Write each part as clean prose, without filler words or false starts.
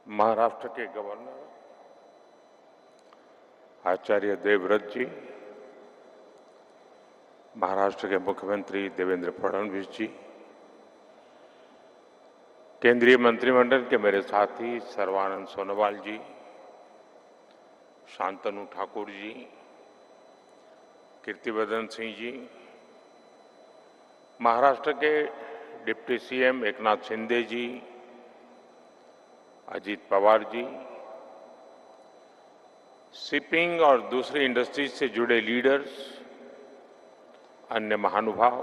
महाराष्ट्र के गवर्नर आचार्य देवव्रत जी, महाराष्ट्र के मुख्यमंत्री देवेंद्र फडणवीस जी, केंद्रीय मंत्रिमंडल के मेरे साथी सर्बानंद सोनोवाल जी, शांतनु ठाकुर जी, कीर्तिवर्धन सिंह जी, महाराष्ट्र के डिप्टी सीएम एकनाथ शिंदे जी, अजीत पवार जी, शिपिंग और दूसरी इंडस्ट्रीज से जुड़े लीडर्स, अन्य महानुभाव,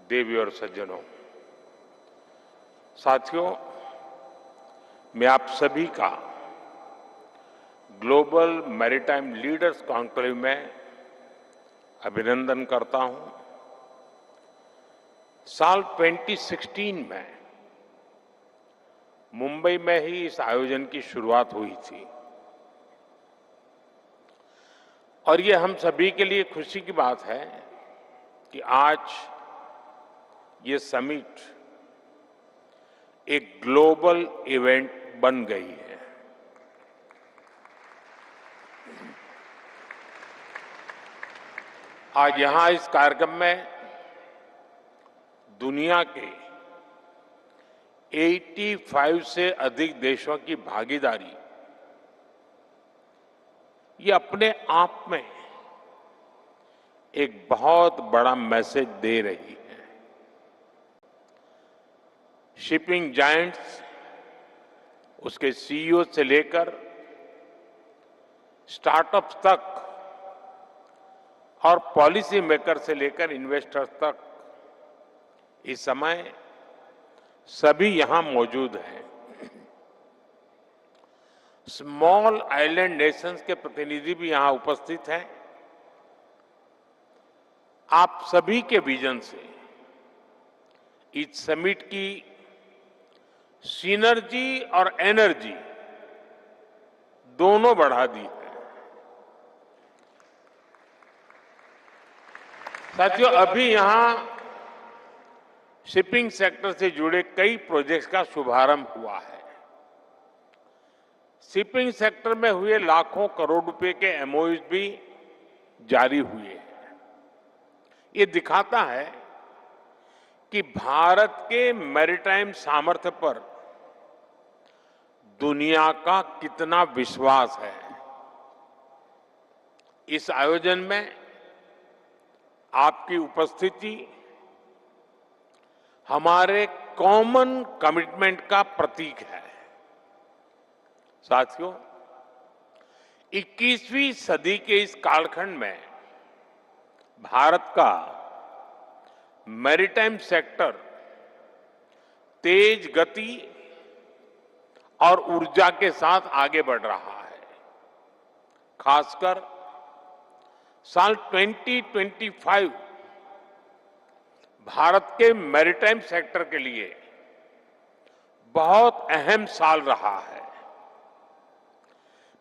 देवी और सज्जनों, साथियों, मैं आप सभी का ग्लोबल मैरीटाइम लीडर्स कॉन्क्लेव में अभिनंदन करता हूं। साल 2016 में मुंबई में ही इस आयोजन की शुरुआत हुई थी और ये हम सभी के लिए खुशी की बात है कि आज ये समिट एक ग्लोबल इवेंट बन गई है। आज यहां इस कार्यक्रम में दुनिया के 85 से अधिक देशों की भागीदारी ये अपने आप में एक बहुत बड़ा मैसेज दे रही है। शिपिंग जायंट्स, उसके सीईओ से लेकर स्टार्टअप्स तक और पॉलिसी मेकर से लेकर इन्वेस्टर्स तक इस समय सभी यहां मौजूद हैं। स्मॉल आइलैंड नेशंस के प्रतिनिधि भी यहां उपस्थित हैं। आप सभी के विजन से इस समिट की सिनर्जी और एनर्जी दोनों बढ़ा दी है। साथियों, अभी यहां शिपिंग सेक्टर से जुड़े कई प्रोजेक्ट्स का शुभारंभ हुआ है। शिपिंग सेक्टर में हुए लाखों करोड़ रुपए के एमओयूज भी जारी हुए हैं। ये दिखाता है कि भारत के मैरीटाइम सामर्थ्य पर दुनिया का कितना विश्वास है। इस आयोजन में आपकी उपस्थिति हमारे कॉमन कमिटमेंट का प्रतीक है। साथियों, 21वीं सदी के इस कालखंड में भारत का मैरीटाइम सेक्टर तेज गति और ऊर्जा के साथ आगे बढ़ रहा है। खासकर साल 2025 भारत के मैरीटाइम सेक्टर के लिए बहुत अहम साल रहा है।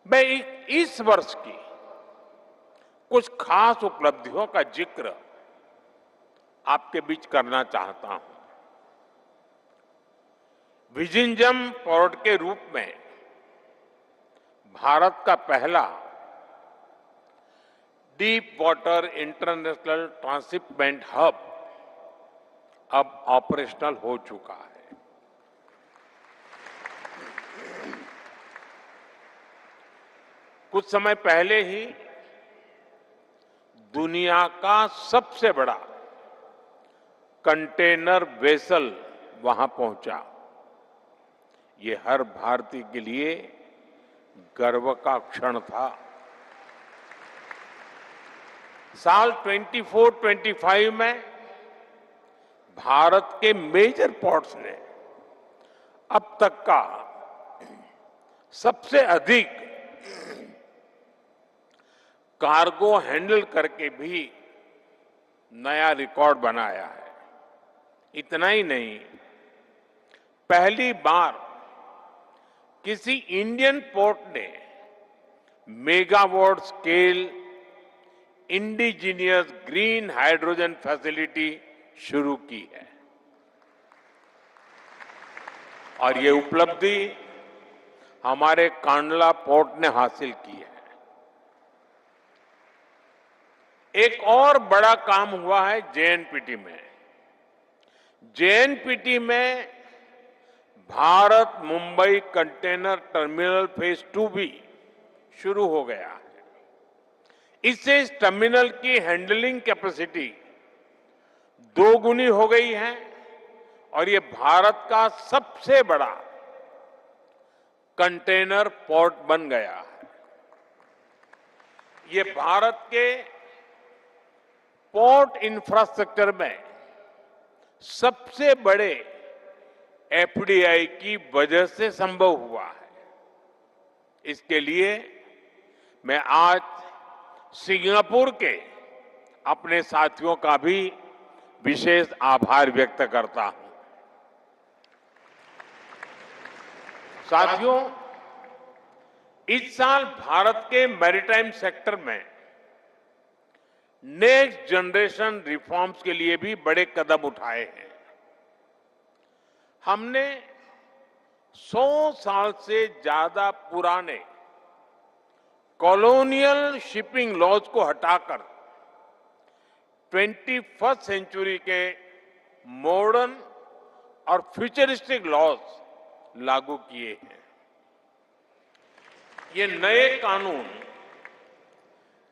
मैं इस वर्ष की कुछ खास उपलब्धियों का जिक्र आपके बीच करना चाहता हूं। विजिंजम पोर्ट के रूप में भारत का पहला deep water international transshipment hub अब ऑपरेशनल हो चुका है। कुछ समय पहले ही दुनिया का सबसे बड़ा कंटेनर वेसल वहां पहुंचा। ये हर भारतीय के लिए गर्व का क्षण था। साल 24-25 में भारत के मेजर पोर्ट्स ने अब तक का सबसे अधिक कार्गो हैंडल करके भी नया रिकॉर्ड बनाया है। इतना ही नहीं, पहली बार किसी इंडियन पोर्ट ने megawatt scale indigenous green hydrogen facility शुरू की है। और ये उपलब्धि हमारे कांडला पोर्ट ने हासिल की है। एक और बड़ा काम हुआ है जेएनपीटी में। जेएनपीटी में Bharat Mumbai container terminal phase 2 भी शुरू हो गया है। इससे इस टर्मिनल की हैंडलिंग कैपेसिटी दोगुनी हो गई है और ये भारत का सबसे बड़ा कंटेनर पोर्ट बन गया है। ये भारत के पोर्ट इंफ्रास्ट्रक्चर में सबसे बड़े एफडीआई की वजह से संभव हुआ है। इसके लिए मैं आज सिंगापुर के अपने साथियों का भी विशेष आभार व्यक्त करता हूं। साथियों, इस साल भारत के मैरीटाइम सेक्टर में नेक्स्ट जनरेशन रिफॉर्म्स के लिए भी बड़े कदम उठाए हैं। हमने 100 साल से ज्यादा पुराने कॉलोनियल शिपिंग लॉज को हटाकर 21st सेंचुरी के मॉडर्न और फ्यूचरिस्टिक लॉज लागू किए हैं। ये नए कानून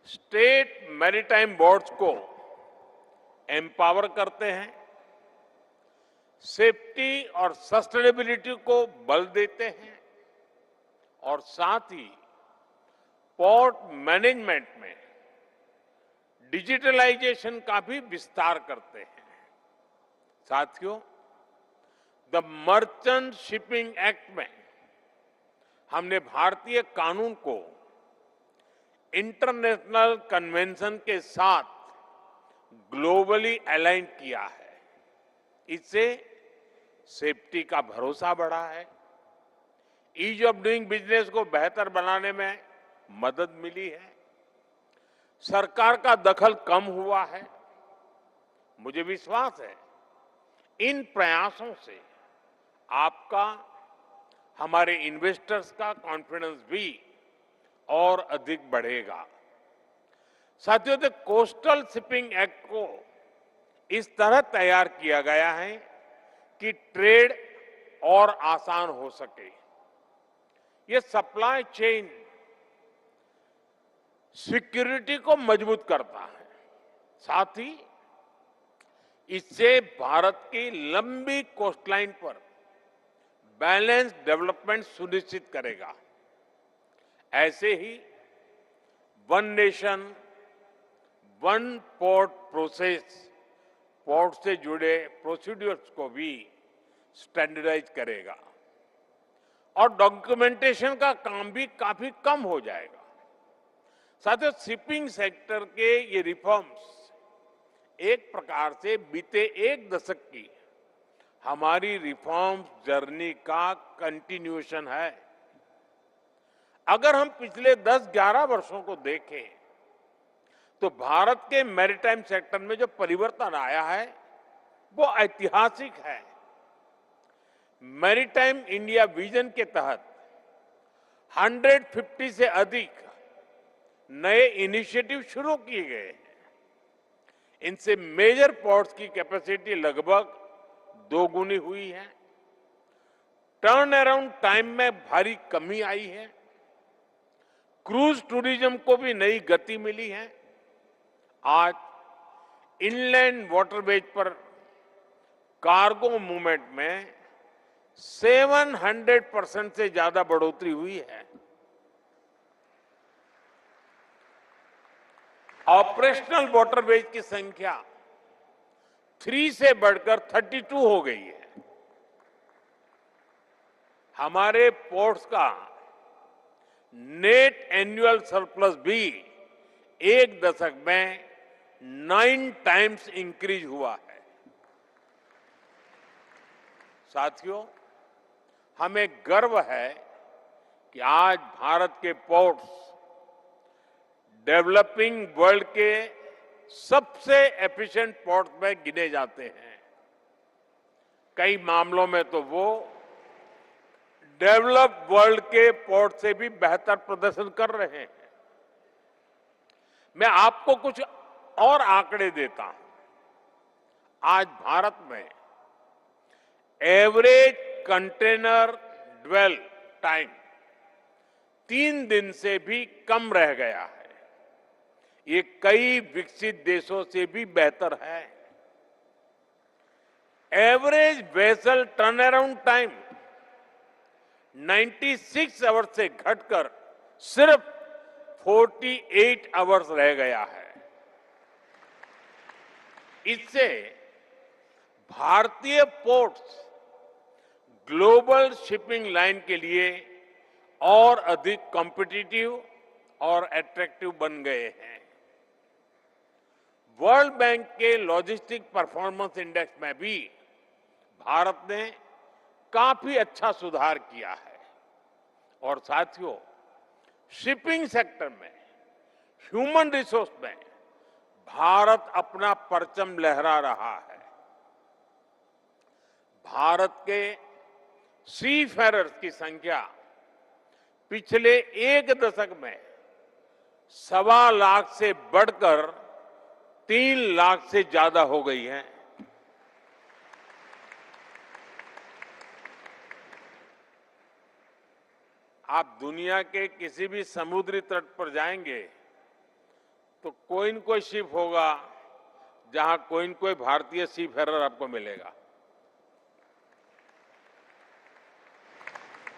स्टेट मैरीटाइम बोर्ड्स को एम्पावर करते हैं, सेफ्टी और सस्टेनेबिलिटी को बल देते हैं और साथ ही पोर्ट मैनेजमेंट में डिजिटलाइजेशन का भी विस्तार करते हैं। साथियों, द मर्चेंट शिपिंग एक्ट में हमने भारतीय कानून को इंटरनेशनल कन्वेंशन के साथ ग्लोबली अलाइन किया है। इससे सेफ्टी का भरोसा बढ़ा है, ईज ऑफ डूइंग बिजनेस को बेहतर बनाने में मदद मिली है, सरकार का दखल कम हुआ है। मुझे विश्वास है इन प्रयासों से आपका, हमारे इन्वेस्टर्स का कॉन्फिडेंस भी और अधिक बढ़ेगा। साथियों, द कोस्टल शिपिंग एक्ट को इस तरह तैयार किया गया है कि ट्रेड और आसान हो सके। ये सप्लाई चेन सिक्योरिटी को मजबूत करता है, साथ ही इससे भारत की लंबी कोस्टलाइन पर बैलेंस डेवलपमेंट सुनिश्चित करेगा। ऐसे ही one nation one port process port से जुड़े प्रोसीड्यूर्स को भी स्टैंडर्डाइज करेगा और डॉक्यूमेंटेशन का काम भी काफी कम हो जाएगा। साथियों, शिपिंग सेक्टर के ये रिफॉर्म्स एक प्रकार से बीते एक दशक की हमारी रिफॉर्म्स जर्नी का कंटिन्यूएशन है। अगर हम पिछले 10-11 वर्षों को देखें तो भारत के मैरीटाइम सेक्टर में जो परिवर्तन आया है वो ऐतिहासिक है। मैरीटाइम इंडिया विजन के तहत 150 से अधिक नए इनिशिएटिव शुरू किए गए हैं। इनसे मेजर पोर्ट्स की कैपेसिटी लगभग दोगुनी हुई है, टर्न अराउंड टाइम में भारी कमी आई है, क्रूज टूरिज्म को भी नई गति मिली है। आज इनलैंड वाटरवेज पर कार्गो मूवमेंट में 700% से ज्यादा बढ़ोतरी हुई है। ऑपरेशनल वाटरवेज की संख्या 3 से बढ़कर 32 हो गई है। हमारे पोर्ट्स का नेट एनुअल सरप्लस भी एक दशक में 9 टाइम्स इंक्रीज हुआ है। साथियों, हमें गर्व है कि आज भारत के पोर्ट्स डेवलपिंग वर्ल्ड के सबसे एफिशिएंट पोर्ट्स में गिने जाते हैं। कई मामलों में तो वो डेवलप्ड वर्ल्ड के पोर्ट से भी बेहतर प्रदर्शन कर रहे हैं। मैं आपको कुछ और आंकड़े देता हूं। आज भारत में एवरेज कंटेनर ड्वेल टाइम 3 दिन से भी कम रह गया है। ये कई विकसित देशों से भी बेहतर है। Average vessel turn around time 96 hours से घटकर सिर्फ 48 आवर्स रह गया है। इससे भारतीय पोर्ट्स ग्लोबल शिपिंग लाइन के लिए और अधिक कॉम्पिटिटिव और अट्रैक्टिव बन गए हैं। वर्ल्ड बैंक के लॉजिस्टिक परफॉर्मेंस इंडेक्स में भी भारत ने काफी अच्छा सुधार किया है। और साथियों, शिपिंग सेक्टर में ह्यूमन रिसोर्स में भारत अपना परचम लहरा रहा है। भारत के सीफेरर्स की संख्या पिछले 1 दशक में 1.25 लाख से बढ़कर 3 लाख से ज्यादा हो गई है। आप दुनिया के किसी भी समुद्री तट पर जाएंगे तो कोई न कोई शिप होगा जहां कोई न कोई भारतीय सीफेरर आपको मिलेगा।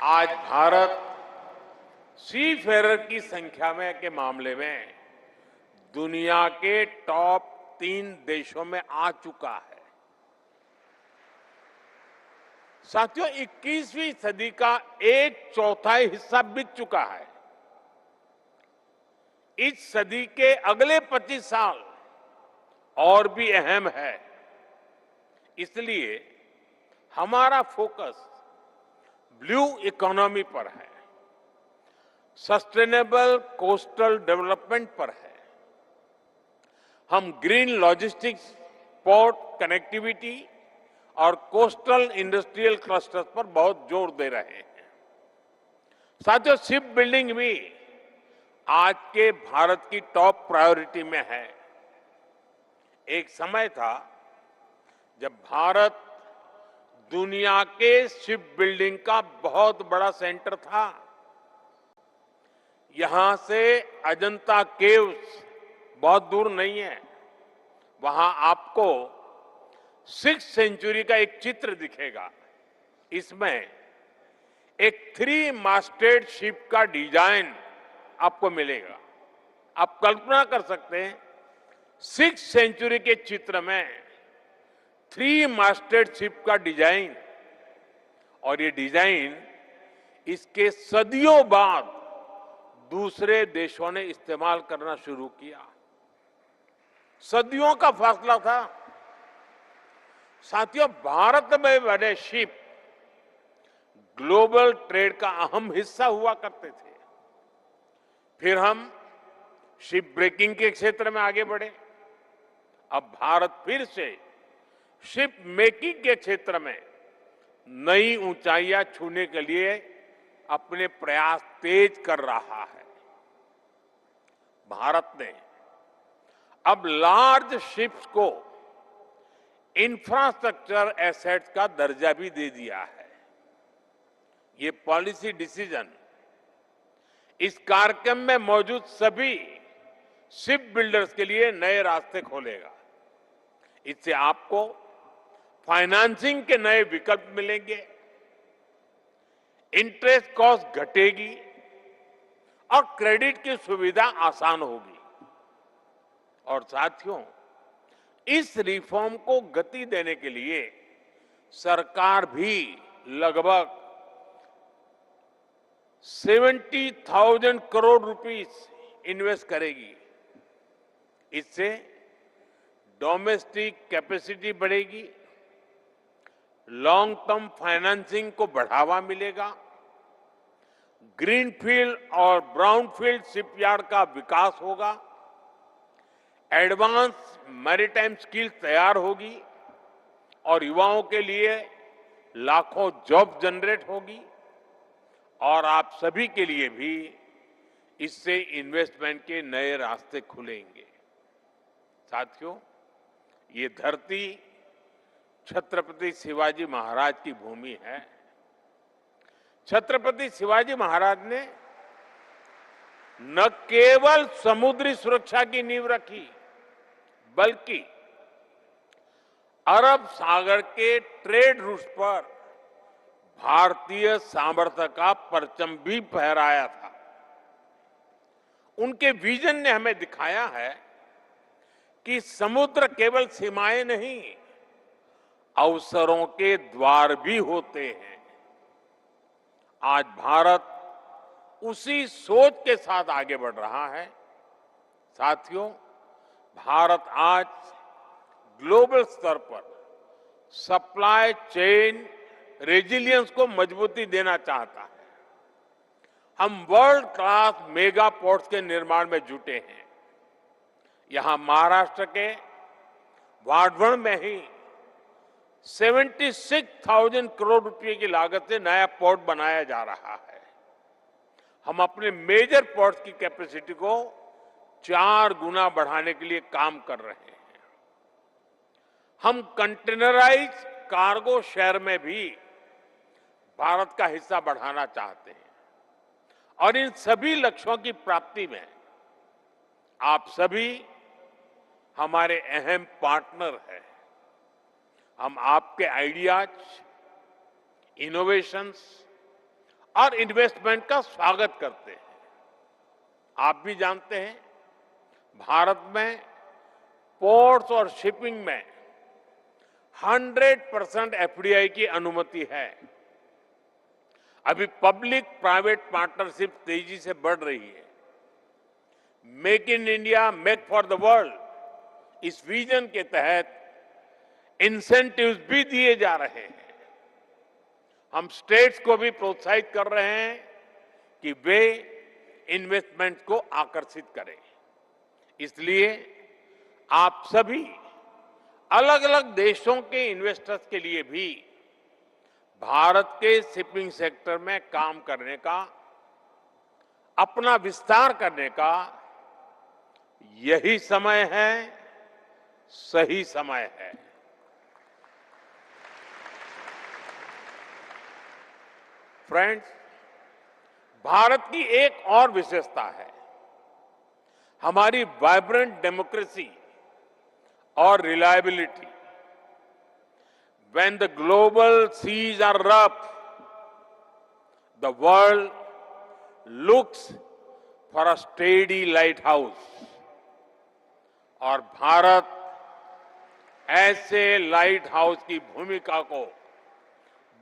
आज भारत सीफेरर की संख्या में के मामले में दुनिया के टॉप 3 देशों में आ चुका है। साथियों, 21वीं सदी का 1/4 हिस्सा बीत चुका है। इस सदी के अगले 25 साल और भी अहम है। इसलिए हमारा फोकस ब्लू इकोनॉमी पर है, सस्टेनेबल कोस्टल डेवलपमेंट पर है। हम ग्रीन लॉजिस्टिक्स, पोर्ट कनेक्टिविटी और कोस्टल इंडस्ट्रियल क्लस्टर्स पर बहुत जोर दे रहे हैं। साथियों, शिप बिल्डिंग भी आज के भारत की टॉप प्रायोरिटी में है। एक समय था जब भारत दुनिया के शिप बिल्डिंग का बहुत बड़ा सेंटर था। यहां से अजंता केव्स बहुत दूर नहीं है। वहां आपको 6th सेंचुरी का एक चित्र दिखेगा। इसमें एक 3 मास्टेड शिप का डिजाइन आपको मिलेगा। आप कल्पना कर सकते हैं 6th सेंचुरी के चित्र में 3 मास्टेड शिप का डिजाइन, और ये डिजाइन इसके सदियों बाद दूसरे देशों ने इस्तेमाल करना शुरू किया। सदियों का फासला था। साथियों, भारत में बने शिप ग्लोबल ट्रेड का अहम हिस्सा हुआ करते थे। फिर हम शिप ब्रेकिंग के क्षेत्र में आगे बढ़े। अब भारत फिर से शिप मेकिंग के क्षेत्र में नई ऊंचाइयां छूने के लिए अपने प्रयास तेज कर रहा है। भारत ने अब लार्ज शिप्स को इंफ्रास्ट्रक्चर एसेट्स का दर्जा भी दे दिया है। ये पॉलिसी डिसीजन इस कार्यक्रम में मौजूद सभी शिप बिल्डर्स के लिए नए रास्ते खोलेगा। इससे आपको फाइनेंसिंग के नए विकल्प मिलेंगे, इंटरेस्ट कॉस्ट घटेगी और क्रेडिट की सुविधा आसान होगी। और साथियों, इस रिफॉर्म को गति देने के लिए सरकार भी लगभग 70,000 करोड़ रुपीस इन्वेस्ट करेगी। इससे डोमेस्टिक कैपेसिटी बढ़ेगी, लॉन्ग टर्म फाइनेंसिंग को बढ़ावा मिलेगा, ग्रीनफील्ड और ब्राउनफील्ड शिपयार्ड का विकास होगा, एडवांस मैरीटाइम स्किल्स तैयार होगी और युवाओं के लिए लाखों जॉब जनरेट होगी। और आप सभी के लिए भी इससे इन्वेस्टमेंट के नए रास्ते खुलेंगे। साथियों, ये धरती छत्रपति शिवाजी महाराज की भूमि है। छत्रपति शिवाजी महाराज ने न केवल समुद्री सुरक्षा की नींव रखी, बल्कि अरब सागर के ट्रेड रूट पर भारतीय सामर्थ्य का परचम भी फहराया था। उनके विजन ने हमें दिखाया है कि समुद्र केवल सीमाएं नहीं, अवसरों के द्वार भी होते हैं। आज भारत उसी सोच के साथ आगे बढ़ रहा है। साथियों, भारत आज ग्लोबल स्तर पर सप्लाई चेन रेजिलियंस को मजबूती देना चाहता है। हम वर्ल्ड क्लास मेगा पोर्ट्स के निर्माण में जुटे हैं। यहां महाराष्ट्र के वाढवण में ही 76,000 करोड़ रुपए की लागत से नया पोर्ट बनाया जा रहा है। हम अपने मेजर पोर्ट्स की कैपेसिटी को 4 गुना बढ़ाने के लिए काम कर रहे हैं। हम कंटेनराइज कार्गो शेयर में भी भारत का हिस्सा बढ़ाना चाहते हैं और इन सभी लक्ष्यों की प्राप्ति में आप सभी हमारे अहम पार्टनर हैं। हम आपके आइडियाज, इनोवेशंस और इन्वेस्टमेंट का स्वागत करते हैं। आप भी जानते हैं, भारत में पोर्ट्स और शिपिंग में 100% एफडीआई की अनुमति है। अभी पब्लिक प्राइवेट पार्टनरशिप तेजी से बढ़ रही है। Make in India, make for the world, इस विजन के तहत इंसेंटिव्स भी दिए जा रहे हैं। हम स्टेट्स को भी प्रोत्साहित कर रहे हैं कि वे इन्वेस्टमेंट को आकर्षित करें। इसलिए आप सभी अलग अलग देशों के इन्वेस्टर्स के लिए भी भारत के शिपिंग सेक्टर में काम करने का, अपना विस्तार करने का यही समय है, सही समय है। फ्रेंड्स, भारत की एक और विशेषता है हमारी वाइब्रेंट डेमोक्रेसी और reliability. When the global seas are rough, the world looks for a steady lighthouse. और भारत ऐसे लाइट हाउस की भूमिका को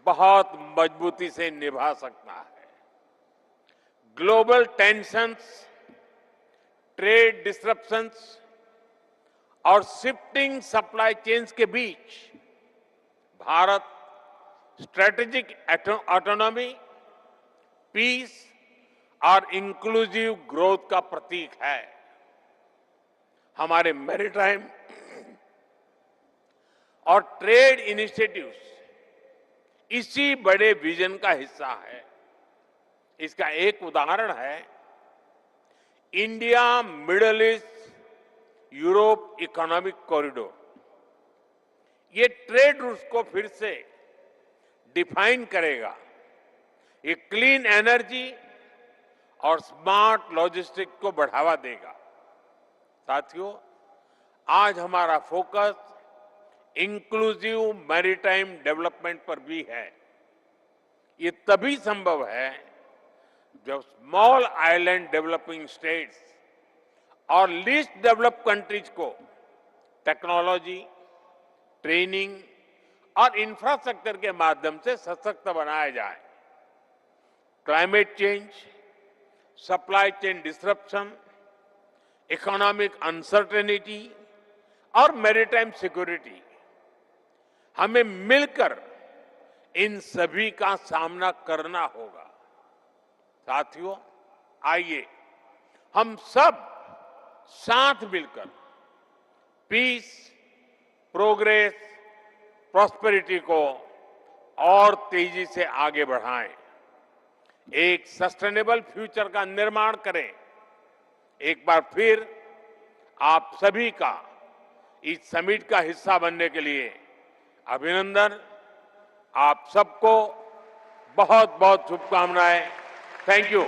बहुत मजबूती से निभा सकता है। ग्लोबल टेंशंस, ट्रेड डिसरप्शंस और शिफ्टिंग सप्लाई चेन्स के बीच भारत स्ट्रेटेजिक ऑटोनॉमी, पीस और इंक्लूसिव ग्रोथ का प्रतीक है। हमारे मैरीटाइम और ट्रेड इनिशिएटिव्स इसी बड़े विजन का हिस्सा है। इसका एक उदाहरण है India middle east Europe economic corridor. ये ट्रेड रूट्स को फिर से डिफाइन करेगा। ये क्लीन एनर्जी और स्मार्ट लॉजिस्टिक्स को बढ़ावा देगा। साथियों, आज हमारा फोकस इंक्लूसिव मैरीटाइम डेवलपमेंट पर भी है। ये तभी संभव है जब स्मॉल आइलैंड डेवलपिंग स्टेट्स और लीस्ट डेवलप्ड कंट्रीज को टेक्नोलॉजी, ट्रेनिंग और इंफ्रास्ट्रक्चर के माध्यम से सशक्त बनाया जाए। Climate change, supply chain disruption, economic uncertainty और मैरीटाइम सिक्योरिटी, हमें मिलकर इन सभी का सामना करना होगा। साथियों, आइए हम सब साथ मिलकर पीस, प्रोग्रेस, प्रॉस्पेरिटी को और तेजी से आगे बढ़ाएं। एक सस्टेनेबल फ्यूचर का निर्माण करें। एक बार फिर आप सभी का इस समिट का हिस्सा बनने के लिए अभिनंदन। आप सबको बहुत बहुत शुभकामनाएं। Thank you.